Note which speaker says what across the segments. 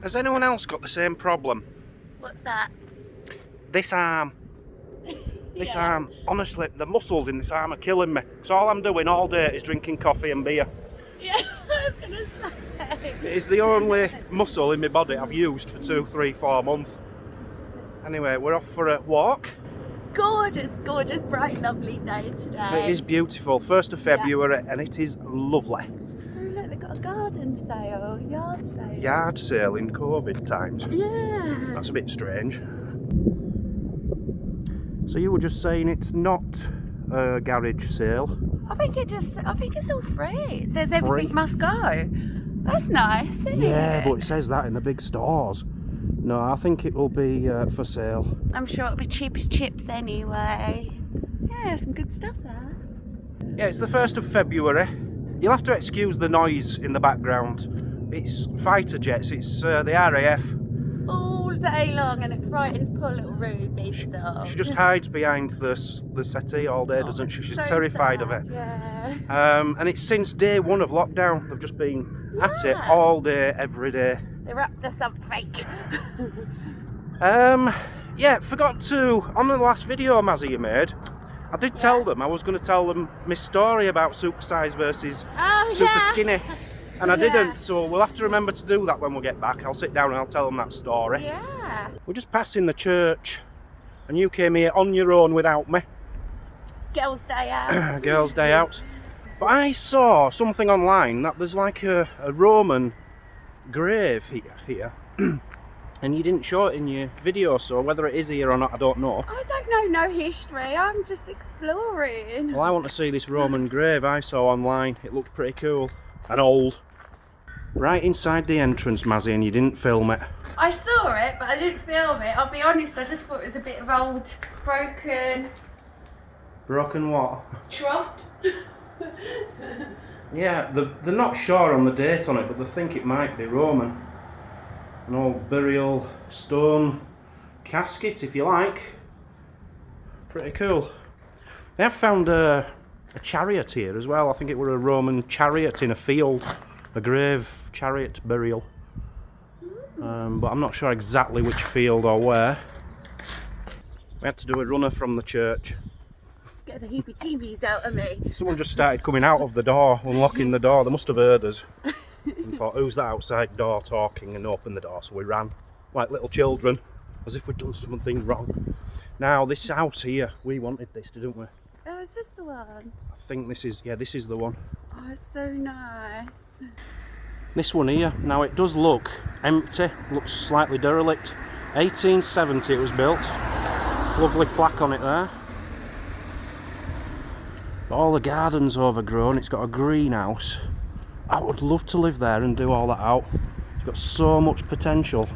Speaker 1: Has anyone else got the same problem?
Speaker 2: What's that?
Speaker 1: This arm. This arm. Honestly, the muscles in this arm are killing me. So all I'm doing all day is drinking coffee and beer.
Speaker 2: Yeah, I was going to say.
Speaker 1: It's the only muscle in my body I've used for 2, 3, 4 months. Anyway, we're off for a walk.
Speaker 2: Gorgeous, gorgeous, bright, lovely day today.
Speaker 1: It is beautiful. 1st of February, and it is lovely.
Speaker 2: Oh, look, they've got a garden sale, yard sale.
Speaker 1: Yard sale in COVID times.
Speaker 2: Yeah.
Speaker 1: That's a bit strange. So you were just saying it's not a garage sale?
Speaker 2: I think it's all free. It says everything
Speaker 1: Free?
Speaker 2: must go. That's nice, isn't it?
Speaker 1: Yeah, but it says that in the big stores. No, I think it will be for sale.
Speaker 2: I'm sure it'll be cheap as chips anyway. Yeah, some good stuff there.
Speaker 1: Yeah, it's the 1st of February. You'll have to excuse the noise in the background. It's fighter jets, it's the RAF.
Speaker 2: All day long, and it frightens poor little Ruby still.
Speaker 1: She just hides behind the settee all day, doesn't she? She's
Speaker 2: so
Speaker 1: terrified
Speaker 2: sad,
Speaker 1: of it.
Speaker 2: Yeah.
Speaker 1: And it's since day 1 of lockdown. They've just been at it all day, every day.
Speaker 2: They're up to something.
Speaker 1: Yeah, forgot to, on the last video, Mazzy, you made, I did tell them, I was going to tell them my story about supersize versus super skinny. And I didn't, so we'll have to remember to do that when we get back. I'll sit down and I'll tell them that story.
Speaker 2: Yeah.
Speaker 1: We're just passing the church, and you came here on your own without me.
Speaker 2: Girls' day out.
Speaker 1: Girls' day out. But I saw something online that there's like a Roman grave here. And you didn't show it in your video, so whether it is here or not, I don't know.
Speaker 2: I don't know no history, I'm just exploring.
Speaker 1: Well, I want to see this Roman grave I saw online. It looked pretty cool and old. Right inside the entrance, Mazzy, and you didn't film it.
Speaker 2: I saw it, but I didn't film it. I'll be honest, I just thought it was a bit of old, broken...
Speaker 1: Broken what?
Speaker 2: Troughed.
Speaker 1: Yeah, they're not sure on the date on it, but they think it might be Roman. An old burial stone casket, if you like. Pretty cool. They have found a chariot here as well. I think it were a Roman chariot in a field. A grave chariot burial. But I'm not sure exactly which field or where. We had to do a runner from the church.
Speaker 2: Scare the heebie-jeebies out of me.
Speaker 1: Someone just started coming out of the door, unlocking the door. They must have heard us. And thought, who's that outside door talking, and opened the door, so we ran like little children, as if we'd done something wrong. Now, this house here, we wanted this, didn't we?
Speaker 2: Oh, is this the one?
Speaker 1: I think this is the one.
Speaker 2: Oh, it's so nice.
Speaker 1: This one here, now it does look empty, looks slightly derelict. 1870 it was built. Lovely plaque on it there. But all the garden's overgrown, it's got a greenhouse. I would love to live there and do all that out. It's got so much potential.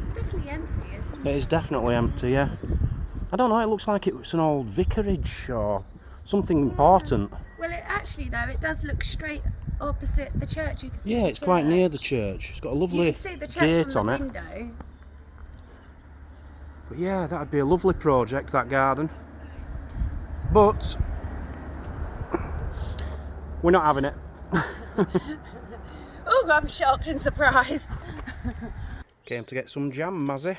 Speaker 2: It's definitely empty, isn't it?
Speaker 1: It is definitely empty, yeah. I don't know, it looks like it's an old vicarage or something important.
Speaker 2: Well, actually, though, it does look straight opposite the church. You can see
Speaker 1: Yeah,
Speaker 2: the
Speaker 1: it's quite
Speaker 2: church.
Speaker 1: near the church. It's got a
Speaker 2: You
Speaker 1: lovely
Speaker 2: can see the church
Speaker 1: gate
Speaker 2: from
Speaker 1: on
Speaker 2: the
Speaker 1: it.
Speaker 2: windows.
Speaker 1: But yeah, that'd be a lovely project, that garden. But we're not having it.
Speaker 2: Oh, I'm shocked and surprised.
Speaker 1: Came to get some jam, Mazzy.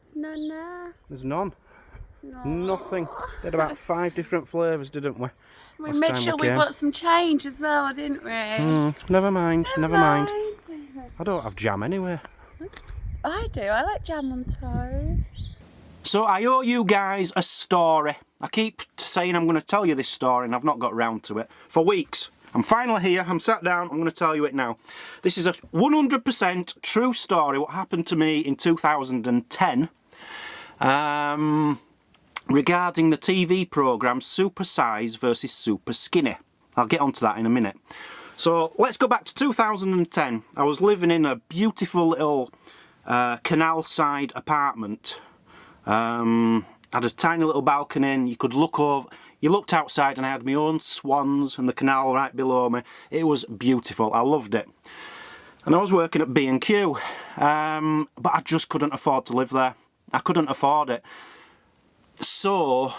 Speaker 2: There's none there.
Speaker 1: There's none.
Speaker 2: No.
Speaker 1: Nothing. They had about 5 different flavours, didn't we?
Speaker 2: We
Speaker 1: Last
Speaker 2: made
Speaker 1: time
Speaker 2: sure
Speaker 1: we
Speaker 2: we
Speaker 1: came.
Speaker 2: got some change as well, didn't we?
Speaker 1: Never mind, never mind. I don't have jam anyway.
Speaker 2: I do. I like jam on toast.
Speaker 1: So I owe you guys a story. I keep saying I'm going to tell you this story and I've not got round to it for weeks. I'm finally here, I'm sat down, I'm going to tell you it now. This is a 100% true story, what happened to me in 2010 regarding the TV programme Super Size versus Super Skinny. I'll get onto that in a minute. So let's go back to 2010. I was living in a beautiful little canal side apartment. Had a tiny little balcony and you could look over. You looked outside and I had my own swans and the canal right below me. It was beautiful, I loved it. And I was working at B&Q, but I just couldn't afford to live there. I couldn't afford it. So,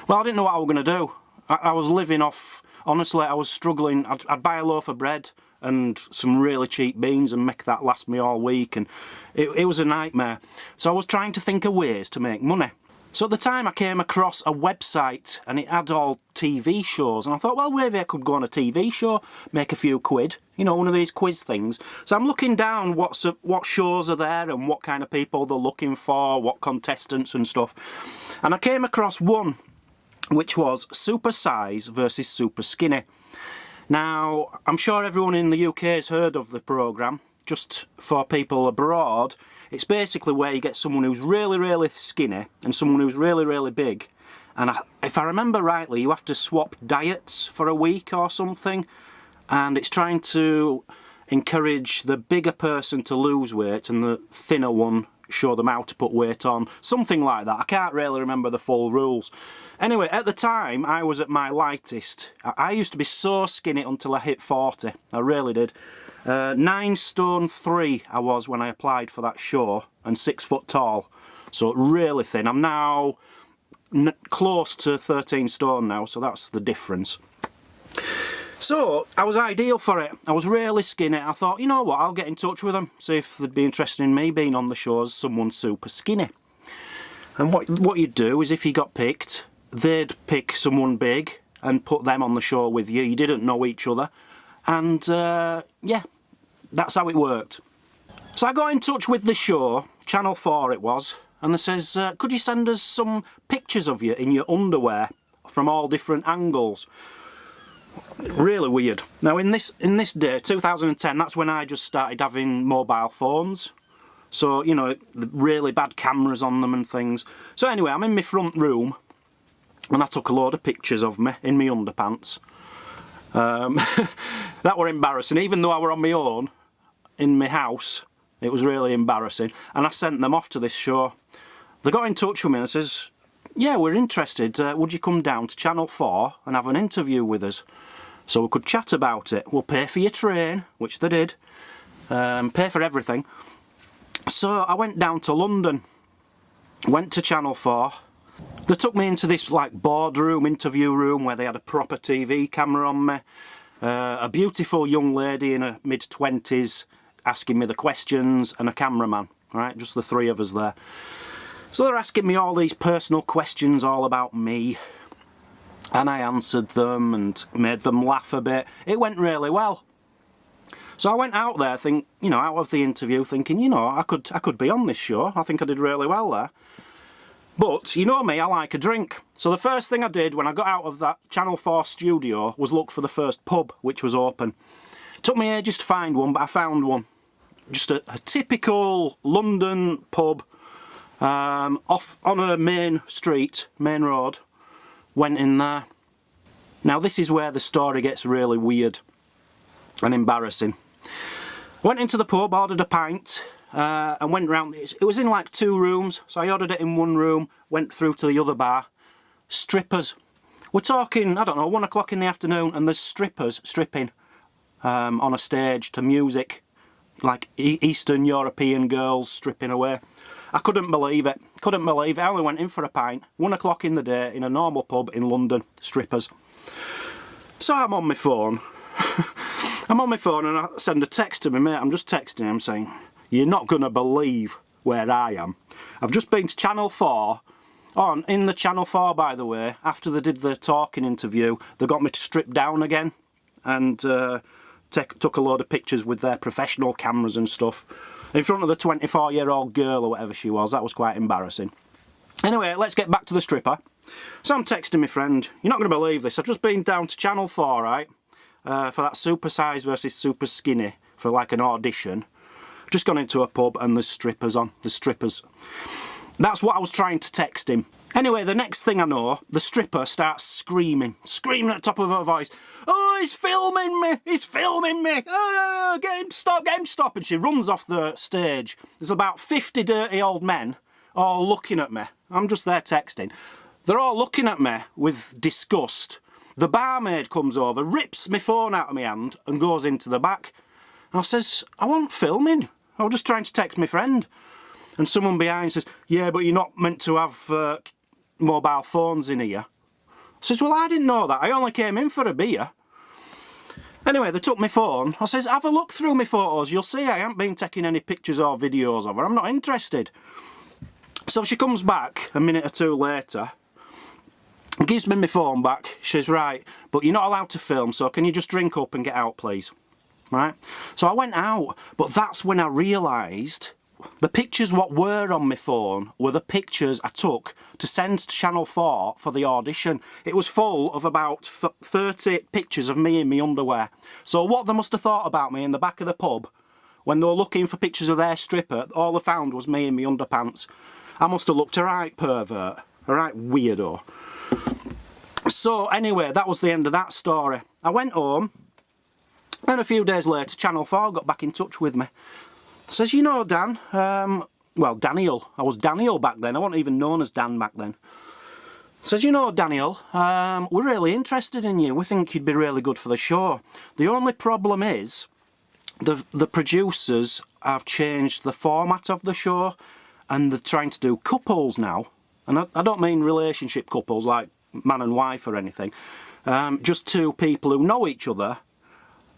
Speaker 1: well, I didn't know what I was going to do. I was living off, honestly, I was struggling. I'd buy a loaf of bread and some really cheap beans and make that last me all week, and it was a nightmare. So I was trying to think of ways to make money. So at the time I came across a website and it had all TV shows, and I thought, well, maybe I could go on a TV show, make a few quid, you know, one of these quiz things. So I'm looking down what shows are there and what kind of people they're looking for, what contestants and stuff. And I came across one which was Super Size versus Super Skinny. Now, I'm sure everyone in the UK has heard of the programme. Just for people abroad, it's basically where you get someone who's really, really skinny and someone who's really, really big. And if I remember rightly, you have to swap diets for a week or something. And it's trying to encourage the bigger person to lose weight and the thinner one show them how to put weight on. Something like that. I can't really remember the full rules. Anyway, at the time, I was at my lightest. I used to be so skinny until I hit 40. I really did. 9 stone 3 I was when I applied for that show, and 6 foot tall, so really thin. I'm now close to 13 stone now, so that's the difference. So I was ideal for it. I was really skinny. I thought, you know what, I'll get in touch with them, see if they'd be interested in me being on the show as someone super skinny. And what you'd do is, if you got picked, they'd pick someone big and put them on the show with you. You didn't know each other. And yeah, that's how it worked. So I got in touch with the show, Channel 4 it was, and they says, could you send us some pictures of you in your underwear from all different angles? Really weird. Now in this day, 2010, that's when I just started having mobile phones. So, you know, really bad cameras on them and things. So anyway, I'm in my front room, and I took a load of pictures of me in my underpants. That were embarrassing. Even though I were on my own in my house, it was really embarrassing, and I sent them off to this show. They got in touch with me and says, yeah, we're interested, would you come down to Channel 4 and have an interview with us so we could chat about it? We'll pay for your train, which they did, pay for everything. So I went down to London, went to Channel 4. They took me into this like boardroom, interview room, where they had a proper TV camera on me. A beautiful young lady in her mid-20s asking me the questions, and a cameraman, right? Just the three of us there. So they're asking me all these personal questions all about me, and I answered them and made them laugh a bit. It went really well. So I went out there, out of the interview, thinking, you know, I could be on this show. I think I did really well there. But, you know me, I like a drink. So the first thing I did when I got out of that Channel 4 studio was look for the first pub, which was open. It took me ages to find one, but I found one. Just a typical London pub, off on a main street, main road. Went in there. Now this is where the story gets really weird and embarrassing. Went into the pub, ordered a pint, and went round. It was in like 2 rooms, so I ordered it in 1 room, went through to the other bar. Strippers. We're talking, I don't know, 1 o'clock in the afternoon, and there's strippers stripping on a stage to music, like Eastern European girls stripping away. I couldn't believe it. Couldn't believe it. I only went in for a pint, 1 o'clock in the day, in a normal pub in London. Strippers. So I'm on my phone. I'm on my phone and I send a text to my mate. I'm just texting him saying, you're not going to believe where I am. I've just been to Channel 4. Oh, in the Channel 4, by the way, after they did the talking interview, they got me to strip down again and took a load of pictures with their professional cameras and stuff in front of the 24-year-old girl or whatever she was. That was quite embarrassing. Anyway, let's get back to the stripper. So I'm texting my friend, you're not going to believe this, I've just been down to Channel 4, right, for that Super Size versus Super Skinny, for like an audition. Just gone into a pub and there's strippers on, there's strippers. That's what I was trying to text him. Anyway, the next thing I know, the stripper starts screaming at the top of her voice, oh, he's filming me, he's filming me, oh, get him, stop, and she runs off the stage. There's about 50 dirty old men all looking at me. I'm just there texting. They're all looking at me with disgust. The barmaid comes over, rips my phone out of my hand and goes into the back. And I says, I wasn't filming, I was just trying to text my friend. And someone behind says, yeah, but you're not meant to have mobile phones in here. I says, well, I didn't know that. I only came in for a beer. Anyway, they took my phone. I says, have a look through my photos. You'll see I haven't been taking any pictures or videos of her. I'm not interested. So she comes back a minute or two later, gives me my phone back. She says, right, but you're not allowed to film, so can you just drink up and get out, please? Right? So I went out, but that's when I realised the pictures what were on my phone were the pictures I took to send to Channel 4 for the audition. It was full of about 30 pictures of me in my underwear. So what they must have thought about me in the back of the pub, when they were looking for pictures of their stripper, all they found was me in my underpants. I must have looked a right pervert, a right weirdo. So anyway, that was the end of that story. I went home, and a few days later Channel 4 got back in touch with me. Says, you know, Dan, well, Daniel. I was Daniel back then. I wasn't even known as Dan back then. Says, you know, Daniel, we're really interested in you. We think you'd be really good for the show. The only problem is the producers have changed the format of the show, and they're trying to do couples now. And I don't mean relationship couples like man and wife or anything. Just two people who know each other,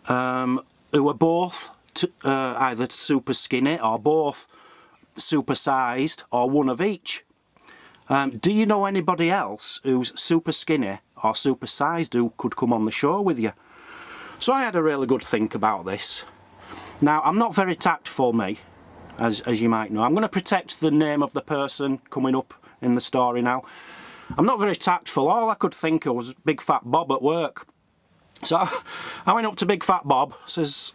Speaker 1: who are both either super skinny or both super sized or one of each. Do you know anybody else who's super skinny or super sized who could come on the show with you? So I had a really good think about this. Now, I'm not very tactful, me, as you might know. I'm going to protect the name of the person coming up in the story now. I'm not very tactful. All I could think of was Big Fat Bob at work. So I went up to Big Fat Bob, says,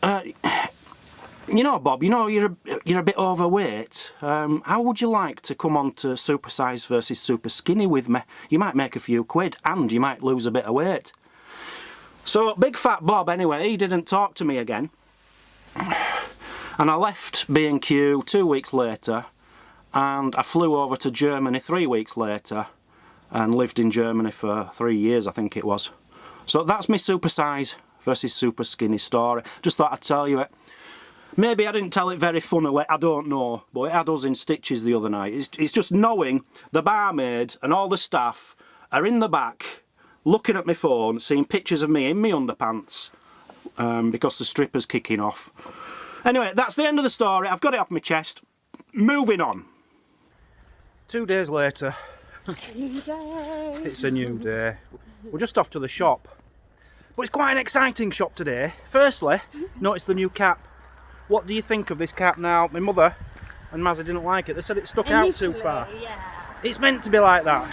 Speaker 1: you know, Bob, you know, you're a bit overweight. How would you like to come on to Super Size versus Super Skinny with me? You might make a few quid and you might lose a bit of weight. So Big Fat Bob, anyway, he didn't talk to me again. And I left B&Q 2 weeks later, and I flew over to Germany 3 weeks later and lived in Germany for 3 years, I think it was. So that's my Super Size versus Super Skinny story. Just thought I'd tell you it. Maybe I didn't tell it very funnily, I don't know, but it had us in stitches the other night. It's just knowing the barmaid and all the staff are in the back looking at my phone, seeing pictures of me in my underpants because the stripper's kicking off. Anyway, that's the end of the story. I've got it off my chest. Moving on. 2 days later.
Speaker 2: New day.
Speaker 1: It's a new day. We're just off to the shop. But it's quite an exciting shop today. Firstly, notice the new cap. What do you think of this cap now? My mother and Mazzy didn't like it. They said it stuck out too far.
Speaker 2: Yeah.
Speaker 1: It's meant to be like that.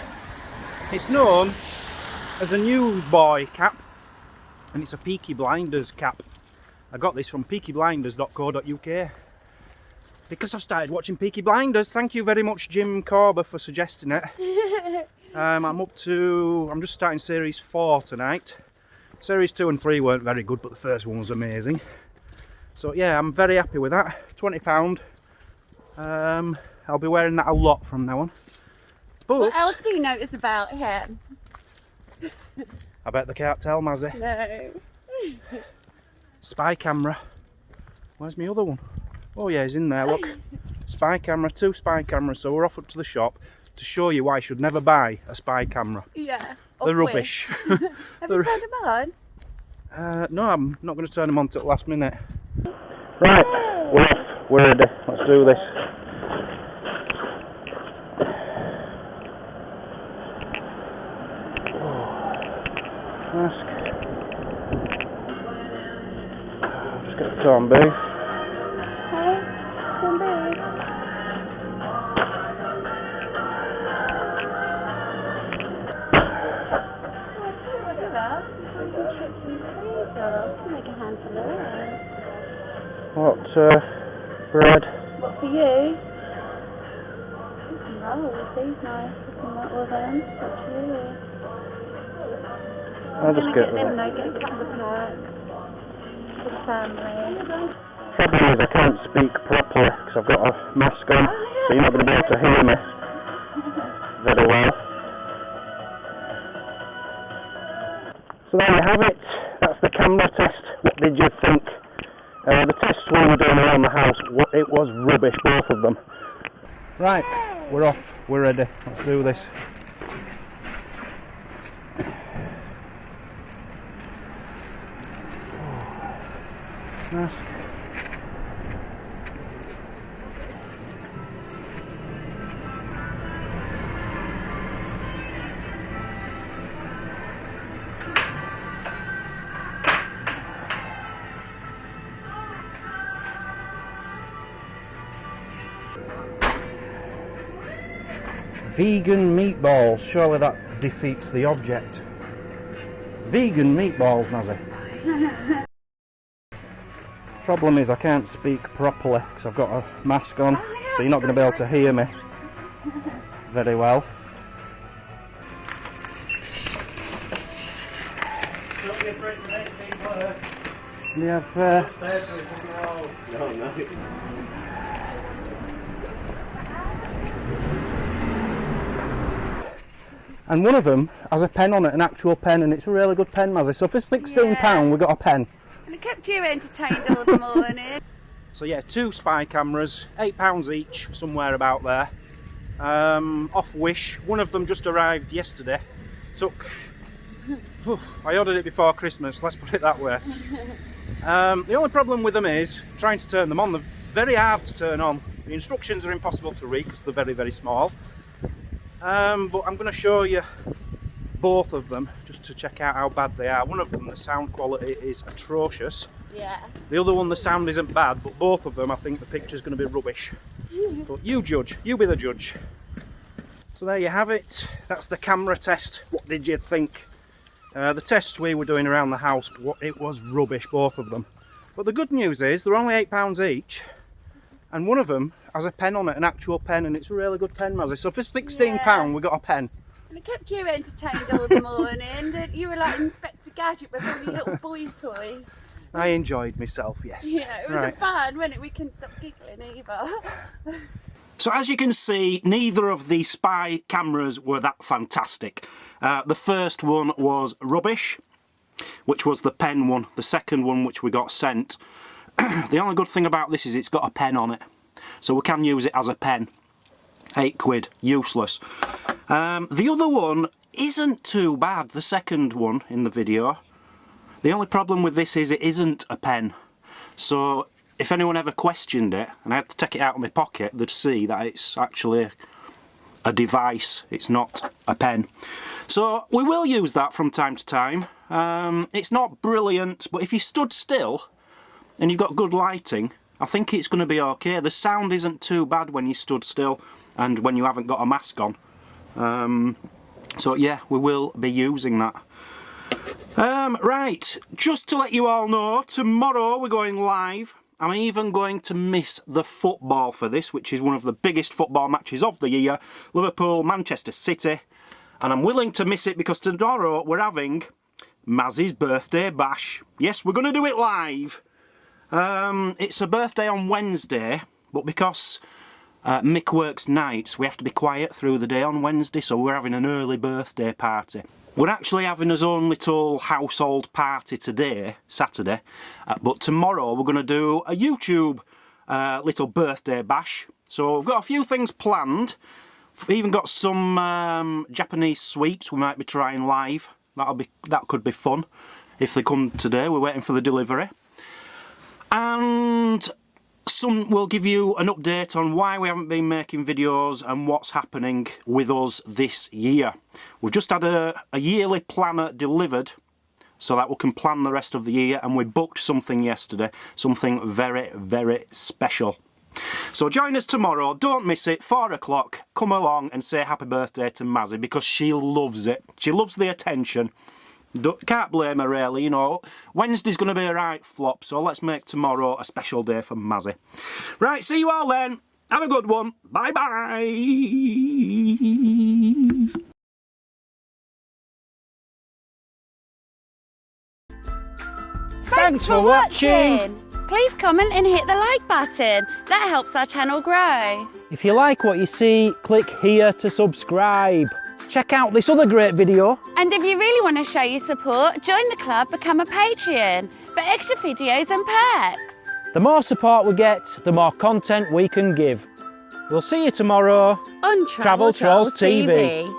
Speaker 1: It's known as a newsboy cap, and it's a Peaky Blinders cap. I got this from peakyblinders.co.uk because I've started watching Peaky Blinders. Thank you very much, Jim Corber, for suggesting it. I'm just starting series 4 tonight. Series 2 and 3 weren't very good, but the first one was amazing. So yeah, I'm very happy with that. £20. I'll be wearing that a lot from now on. But
Speaker 2: What else do you notice about him?
Speaker 1: I bet they can't tell, Mazzy.
Speaker 2: No.
Speaker 1: Spy camera. Where's my other one? Oh yeah, he's in there, look. Spy camera, 2 spy cameras. So we're off up to the shop to show you why you should never buy a spy camera.
Speaker 2: Yeah.
Speaker 1: They're rubbish.
Speaker 2: Have you turned them on?
Speaker 1: No, I'm not going to turn them on till the last minute. Right, we're off. We're ready. Let's do this. Mask. Just get the corned beef.
Speaker 2: Corned beef. Make a handful of it.
Speaker 1: What, bread?
Speaker 2: What for you? Oh, these nice. Looking like all them. What for you?
Speaker 1: I'll just get
Speaker 2: them.
Speaker 1: them.
Speaker 2: No, get a couple of packs for the family.
Speaker 1: Problem is I can't speak properly because I've got a mask on, so you're not going to be able to hear me very well. So there you have it. That's the camera test. What did you think? The tests we were doing around the house, it was rubbish, both of them. Right, we're off. We're ready. Let's do this. mask. Vegan meatballs, surely that defeats the object. Vegan meatballs, Mazzy. Problem is I can't speak properly because I've got a mask on, so you're not going to be able to hear me very well. We have and one of them has a pen on it, an actual pen, and it's a really good pen, Mazzy. So for £16 we got a pen.
Speaker 2: And it kept you entertained all the morning.
Speaker 1: So yeah, 2 spy cameras, £8 each, somewhere about there. Off Wish. One of them just arrived yesterday. I ordered it before Christmas, let's put it that way. The only problem with them is trying to turn them on. They're very hard to turn on. The instructions are impossible to read because they're very, very small. But I'm going to show you both of them just to check out how bad they are. One of them, the sound quality is atrocious.
Speaker 2: Yeah.
Speaker 1: The other one, the sound isn't bad, but both of them, I think the picture's going to be rubbish. But you judge, you be the judge. So there you have it. That's the camera test. What did you think? The tests we were doing around the house, it was rubbish, both of them. But the good news is they're only £8 each. And one of them has a pen on it, an actual pen, and it's a really good pen, Mazzy. So for £16 we got a pen.
Speaker 2: And it kept you entertained all the morning. You were like Inspector Gadget with all your little boys' toys.
Speaker 1: I enjoyed myself, yes.
Speaker 2: Yeah, it was fun, wasn't it? We couldn't stop giggling either.
Speaker 1: So as you can see, neither of the spy cameras were that fantastic. The first one was rubbish, which was the pen one. The second one, which we got sent, the only good thing about this is it's got a pen on it, so we can use it as a pen. £8, useless. The other one isn't too bad, the second one in the video. The only problem with this is it isn't a pen, so if anyone ever questioned it and I had to take it out of my pocket, they'd see that it's actually a device, it's not a pen. So we will use that from time to time. It's not brilliant, but if you stood still and you've got good lighting, I think it's going to be okay. The sound isn't too bad when you stood still and when you haven't got a mask on. So yeah, we will be using that. Right, just to let you all know, tomorrow we're going live. I'm even going to miss the football for this, which is one of the biggest football matches of the year. Liverpool, Manchester City. And I'm willing to miss it because tomorrow we're having Mazzys Birthday Bash. Yes, we're going to do it live. It's a birthday on Wednesday, but because Mick works nights, we have to be quiet through the day on Wednesday, so we're having an early birthday party. We're actually having his own little household party today, Saturday, but tomorrow we're going to do a YouTube little birthday bash. So we've got a few things planned. We've even got some Japanese sweets we might be trying live. That could be fun if they come today. We're waiting for the delivery. And we'll give you an update on why we haven't been making videos and what's happening with us this year. We've just had a yearly planner delivered so that we can plan the rest of the year, and we booked something yesterday, something very, very special. So join us tomorrow, don't miss it, 4 o'clock, come along and say happy birthday to Mazzy because she loves it. She loves the attention. Can't blame her really, you know. Wednesday's going to be a right flop, so let's make tomorrow a special day for Mazzy. Right, see you all then. Have a good one. Bye-bye. Thanks for watching.
Speaker 2: Please comment and hit the like button. That helps our channel grow.
Speaker 1: If you like what you see, click here to subscribe. Check out this other great video.
Speaker 2: And if you really want to show your support, join the club, become a Patreon for extra videos and perks.
Speaker 1: The more support we get, the more content we can give. We'll see you tomorrow
Speaker 2: on Travel Trolls TV.